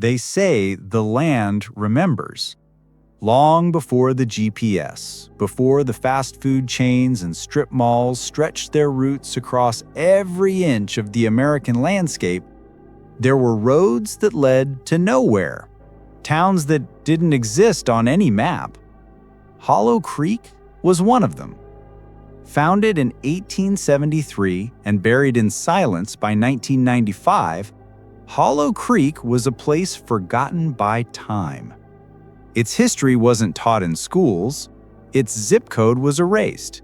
They say the land remembers. Long before the GPS, before the fast food chains and strip malls stretched their roots across every inch of the American landscape, there were roads that led to nowhere, towns that didn't exist on any map. Hollow Creek was one of them. Founded in 1873 and buried in silence by 1995, Hollow Creek was a place forgotten by time. Its history wasn't taught in schools. Its zip code was erased.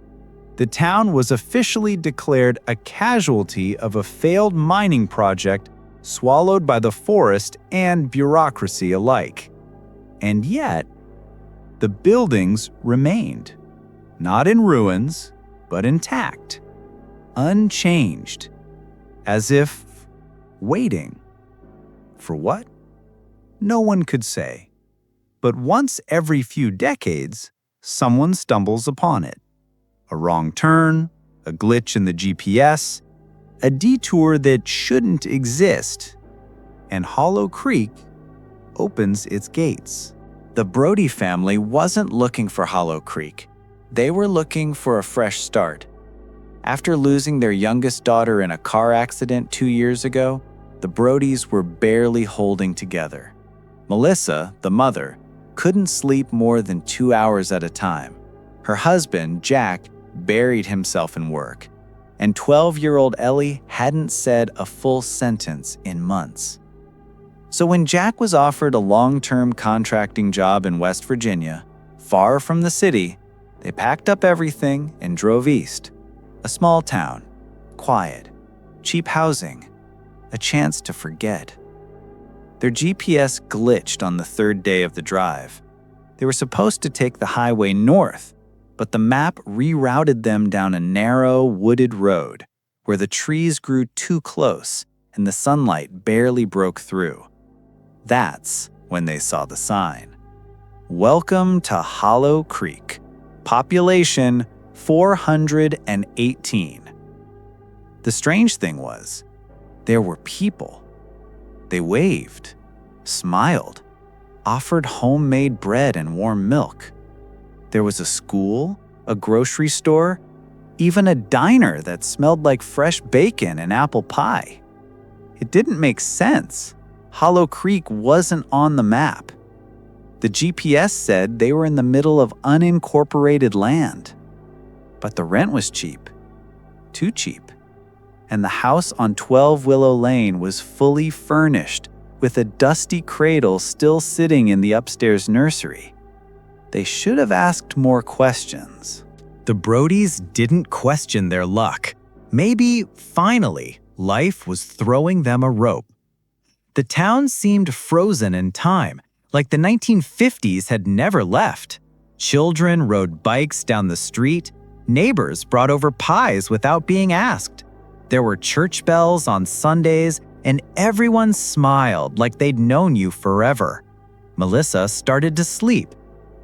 The town was officially declared a casualty of a failed mining project swallowed by the forest and bureaucracy alike. And yet, the buildings remained, not in ruins, but intact, unchanged, as if waiting. For what? No one could say. But once every few decades, someone stumbles upon it. A wrong turn, a glitch in the GPS, a detour that shouldn't exist, and Hollow Creek opens its gates. The Brody family wasn't looking for Hollow Creek. They were looking for a fresh start. After losing their youngest daughter in a car accident 2 years ago, the Brodys were barely holding together. Melissa, the mother, couldn't sleep more than 2 hours at a time. Her husband, Jack, buried himself in work, and 12-year-old Ellie hadn't said a full sentence in months. So when Jack was offered a long-term contracting job in West Virginia, far from the city, they packed up everything and drove east. A small town, quiet, cheap housing, a chance to forget. Their GPS glitched on the third day of the drive. They were supposed to take the highway north, but the map rerouted them down a narrow, wooded road where the trees grew too close and the sunlight barely broke through. That's when they saw the sign. Welcome to Hollow Creek. Population 418. The strange thing was, there were people. They waved, smiled, offered homemade bread and warm milk. There was a school, a grocery store, even a diner that smelled like fresh bacon and apple pie. It didn't make sense. Hollow Creek wasn't on the map. The GPS said they were in the middle of unincorporated land. But the rent was cheap, too cheap. And the house on 12 Willow Lane was fully furnished, with a dusty cradle still sitting in the upstairs nursery. They should have asked more questions. The Brodys didn't question their luck. Maybe, finally, life was throwing them a rope. The town seemed frozen in time, like the 1950s had never left. Children rode bikes down the street. Neighbors brought over pies without being asked. There were church bells on Sundays, and everyone smiled like they'd known you forever. Melissa started to sleep.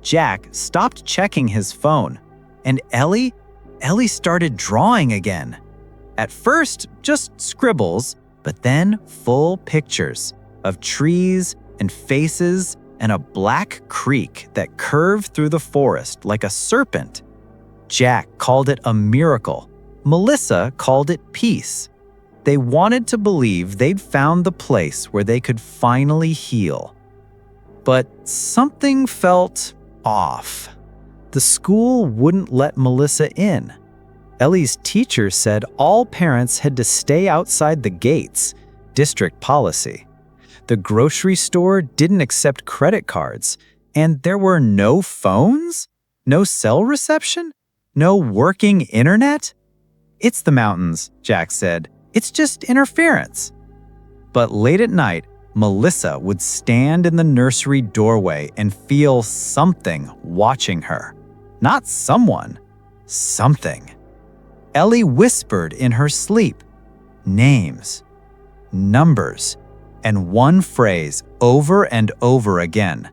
Jack stopped checking his phone. And Ellie started drawing again. At first, just scribbles, but then full pictures of trees and faces and a black creek that curved through the forest like a serpent. Jack called it a miracle. Melissa called it peace. They wanted to believe they'd found the place where they could finally heal. But something felt off. The school wouldn't let Melissa in. Ellie's teacher said all parents had to stay outside the gates, district policy. The grocery store didn't accept credit cards, and there were no phones, no cell reception, no working internet. "It's the mountains," Jack said. "It's just interference." But late at night, Melissa would stand in the nursery doorway and feel something watching her. Not someone, something. Ellie whispered in her sleep. Names, numbers, and one phrase over and over again.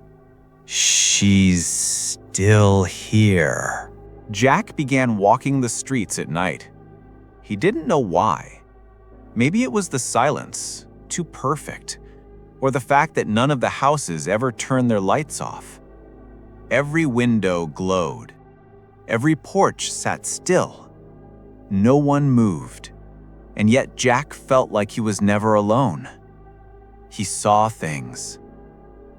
"She's still here." Jack began walking the streets at night. He didn't know why. Maybe it was the silence, too perfect. or the fact that none of the houses ever turned their lights off. Every window glowed. Every porch sat still. No one moved, and yet Jack felt like he was never alone. He saw things.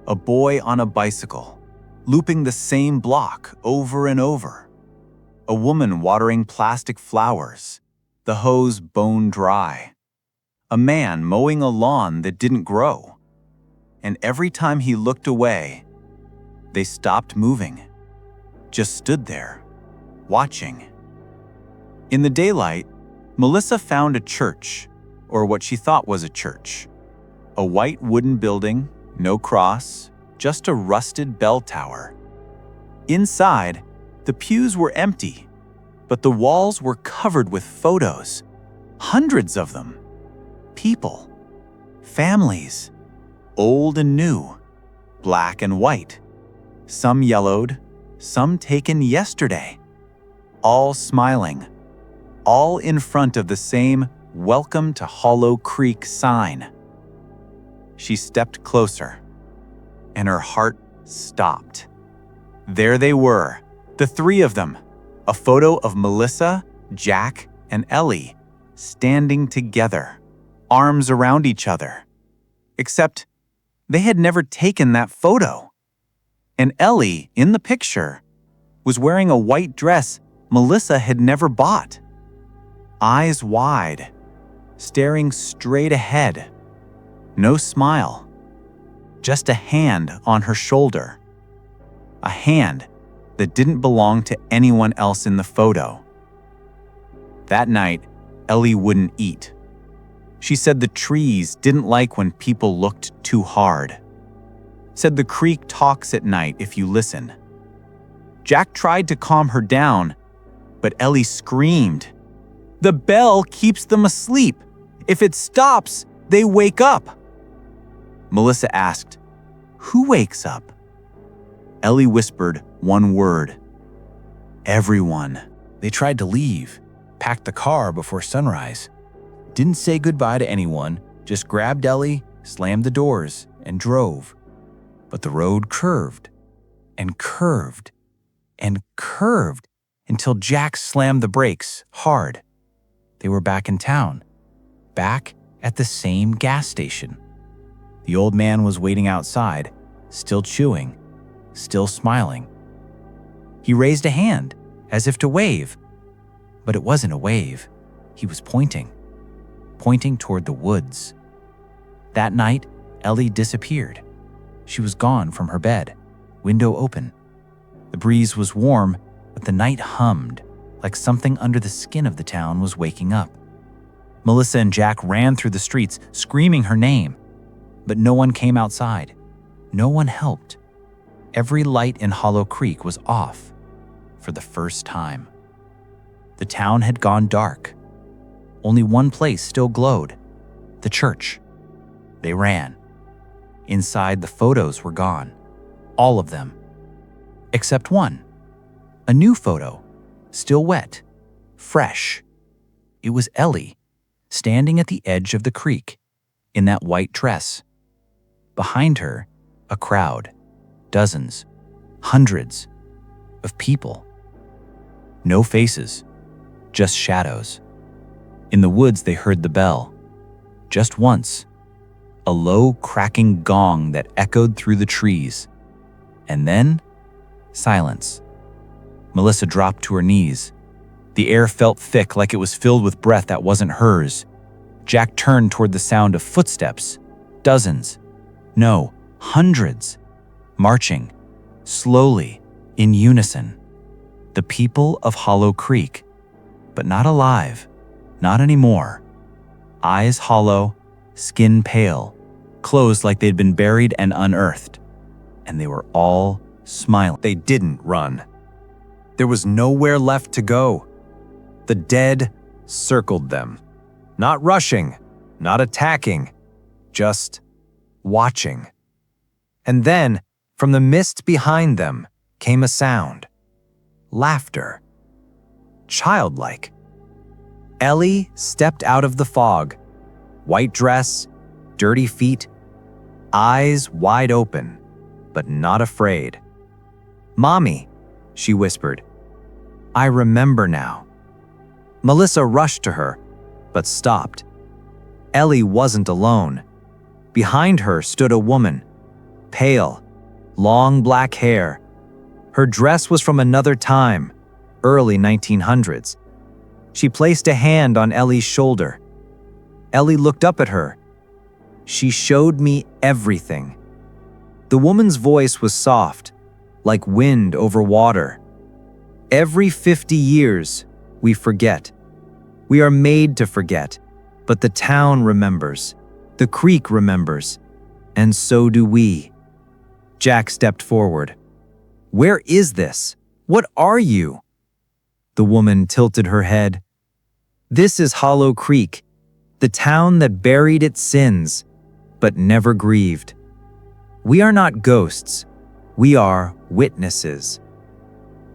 A boy on a bicycle, looping the same block over and over. A woman watering plastic flowers, the hose bone dry. A man mowing a lawn that didn't grow. And every time he looked away, they stopped moving, just stood there, watching. In the daylight, Melissa found a church, or what she thought was a church. A white wooden building, no cross, just a rusted bell tower. Inside, the pews were empty, but the walls were covered with photos, hundreds of them. People, families, old and new, black and white, some yellowed, some taken yesterday, all smiling, all in front of the same "Welcome to Hollow Creek" sign. She stepped closer, and her heart stopped. There they were, the three of them, a photo of Melissa, Jack, and Ellie, standing together, arms around each other. Except they had never taken that photo. And Ellie, in the picture, was wearing a white dress Melissa had never bought. Eyes wide, staring straight ahead. No smile. Just a hand on her shoulder. A hand that didn't belong to anyone else in the photo. That night, Ellie wouldn't eat. She said the trees didn't like when people looked too hard. Said the creek talks at night if you listen. Jack tried to calm her down, but Ellie screamed. "The bell keeps them asleep. If it stops, they wake up." Melissa asked, "Who wakes up?" Ellie whispered one word. "Everyone." They tried to leave, packed the car before sunrise. Didn't say goodbye to anyone, just grabbed Ellie, slammed the doors, and drove. But the road curved and curved and curved until Jack slammed the brakes hard. They were back in town, back at the same gas station. The old man was waiting outside, still chewing, still smiling. He raised a hand, as if to wave. But it wasn't a wave. He was pointing toward the woods. That night, Ellie disappeared. She was gone from her bed, window open. The breeze was warm, but the night hummed, like something under the skin of the town was waking up. Melissa and Jack ran through the streets, screaming her name. But no one came outside. No one helped. Every light in Hollow Creek was off for the first time. The town had gone dark. Only one place still glowed, the church. They ran. Inside, the photos were gone, all of them, except one. A new photo, still wet, fresh. It was Ellie, standing at the edge of the creek, in that white dress. Behind her, a crowd, dozens, hundreds of people. No faces, just shadows. In the woods, they heard the bell. Just once, a low, cracking gong that echoed through the trees. And then, silence. Melissa dropped to her knees. The air felt thick, like it was filled with breath that wasn't hers. Jack turned toward the sound of footsteps. Dozens. No, hundreds. Marching. Slowly, in unison. The people of Hollow Creek. But not alive. Not anymore. Eyes hollow, skin pale, clothes like they'd been buried and unearthed. And they were all smiling. They didn't run. There was nowhere left to go. The dead circled them. Not rushing, not attacking, just watching. And then, from the mist behind them, came a sound. Laughter. Childlike. Ellie stepped out of the fog. White dress, dirty feet, eyes wide open, but not afraid. "Mommy," she whispered. "I remember now." Melissa rushed to her, but stopped. Ellie wasn't alone. Behind her stood a woman, pale, long black hair. Her dress was from another time, early 1900s. She placed a hand on Ellie's shoulder. Ellie looked up at her. "She showed me everything." The woman's voice was soft, like wind over water. "Every 50 years, we forget. We are made to forget, but the town remembers, the creek remembers, and so do we." Jack stepped forward. "Where is this? What are you?" The woman tilted her head. "This is Hollow Creek, the town that buried its sins, but never grieved. We are not ghosts, we are witnesses."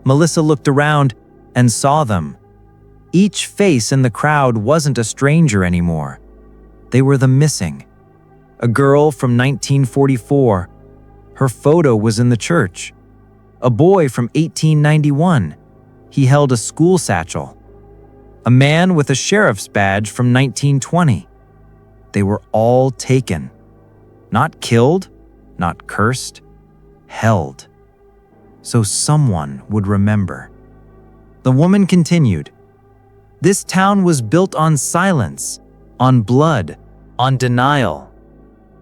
Melissa looked around and saw them. Each face in the crowd wasn't a stranger anymore. They were the missing. A girl from 1944. Her photo was in the church. A boy from 1891. He held a school satchel. A man with a sheriff's badge from 1920. They were all taken. Not killed, not cursed, held. So someone would remember. The woman continued. "This town was built on silence, on blood, on denial.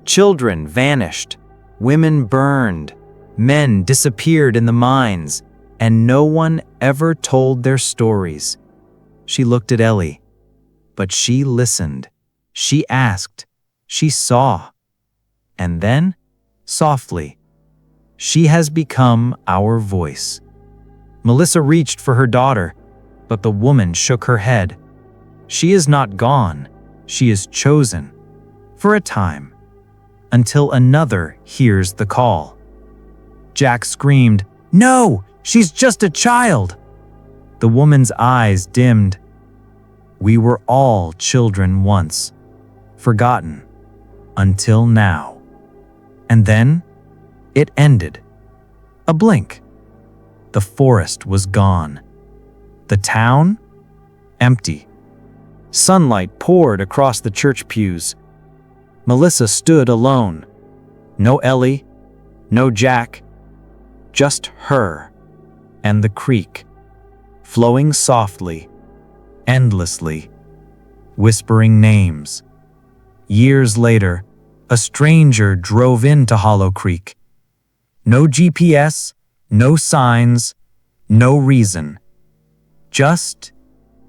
Children vanished, women burned, men disappeared in the mines, and no one ever told their stories." She looked at Ellie, but she listened. She asked. She saw. And then, softly, "She has become our voice." Melissa reached for her daughter, but the woman shook her head. "She is not gone. She is chosen. For a time. Until another hears the call." Jack screamed, "No! She's just a child!" The woman's eyes dimmed. "We were all children once. Forgotten. Until now." And then, it ended. A blink. The forest was gone. The town? Empty. Sunlight poured across the church pews. Melissa stood alone. No Ellie, no Jack, just her and the creek, flowing softly, endlessly, whispering names. Years later, a stranger drove into Hollow Creek. No GPS, no signs, no reason. Just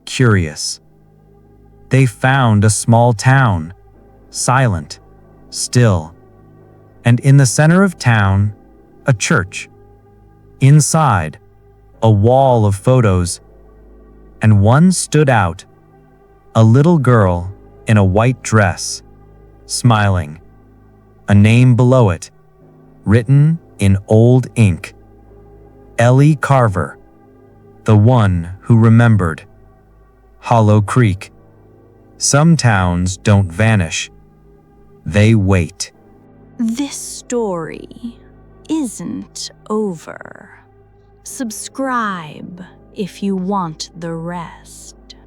curious. They found a small town, silent, still. And in the center of town, a church. Inside, a wall of photos. And one stood out, a little girl in a white dress, smiling. A name below it, written in old ink. Ellie Carver, the one who remembered. Hollow Creek. Some towns don't vanish. They wait. This story isn't over. Subscribe if you want the rest.